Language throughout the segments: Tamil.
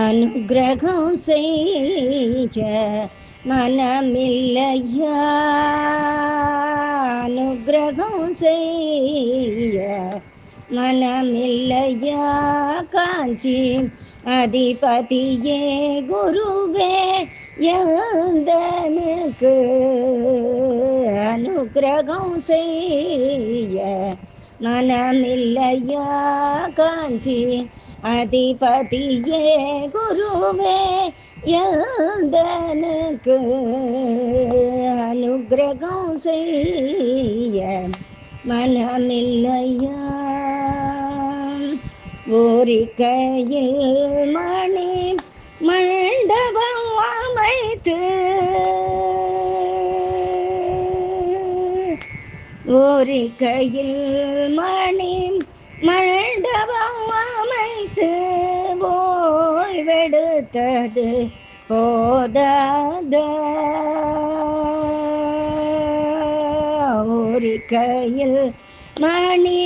அனுக்கிரகம் செய்ய மனமில்லையா, அனுக்கிரகம் செய்ய மனமில்லையா, காஞ்சி அதிபதியே குருவே எந்தனுக்கு அனுக்கிரகம் செய்ய மனமில்லையா, காஞ்சி அதிபதியே குருவே எந்தனுக்கு அனுக்கிரகம் செய்ய மனமில்லையா. ஓரிக்கையில் மணி மண்டபம் அமைத்து, ஓரிக்கையில் மணி மண்டபம் அமைத்து ஓய்வெடுத்தது போதாத, ஓரிக்கையில் மணி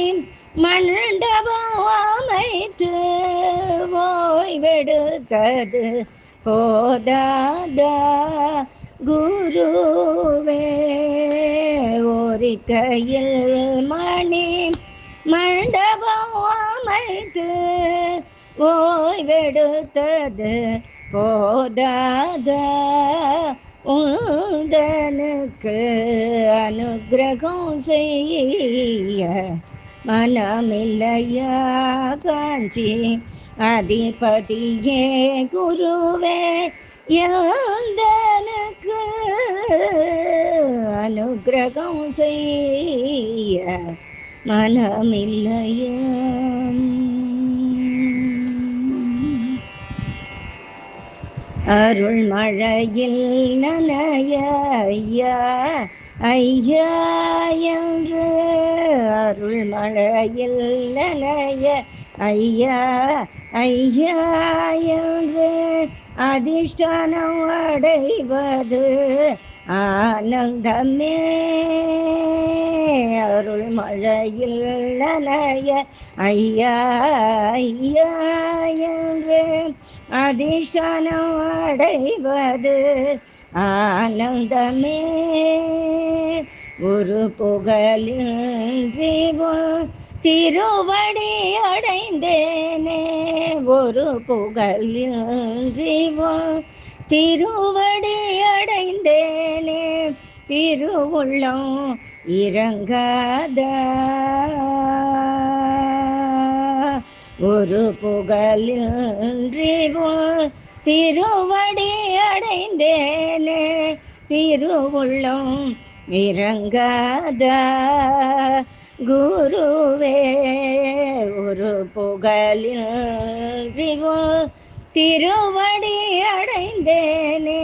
மண்டபம் அமைத்து ஓய்வெடுத்தது போதாத, குருவே ஓரிக்கையில் மணி மண்டபம் அமைத்து ஓய்வெடுத்தது போதாத, உந்தனுக்கு அனுக்கிரகம் செய்ய மனமில்லையா, காஞ்சி அதிபதியே குருவே எந்தனுக்கு அனுக்கிரகம் செய்ய மனமில்லையா. அருள் மழையில் நனைய ஐயா ஐயா என்று, அருள் மழையில் நனைய ஐயா ஐயா என்று அதிஷ்டானம் அடைவது ஆனந்தமே, அருள் மழையில் நனைய ஐயா ஐயா என்று அதிஷ்டானம் அடைவது ஆனந்தமே, ஒரு புகழின்றி திருவடி அடைந்தேனே, ஒரு புகழின்றி திருவடி அடைந்தேனே, திருவுள்ளம் இறங்காத, ஒரு புகழின்றி திருவடி அடைந்தேனே, திருவுள்ளம் இறங்காத, குருவே ஒரு புகழின்றி திருவடி அடைந்தேனே,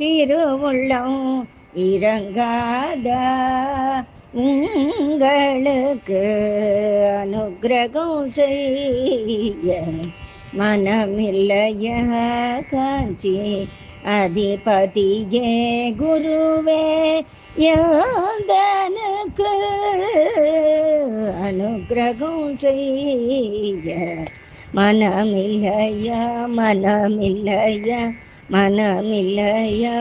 திருவுள்ளம் இறங்காத, உங்களுக்கு அனுக்கிரகம் செய்ய மனமில்லையா, காஞ்சி அதிபதியே குருவே எந்தனுக்கு அனுக்கிரகம் செய்ய மனமில்லையா, மனமில்லையா, மனமில்லையா.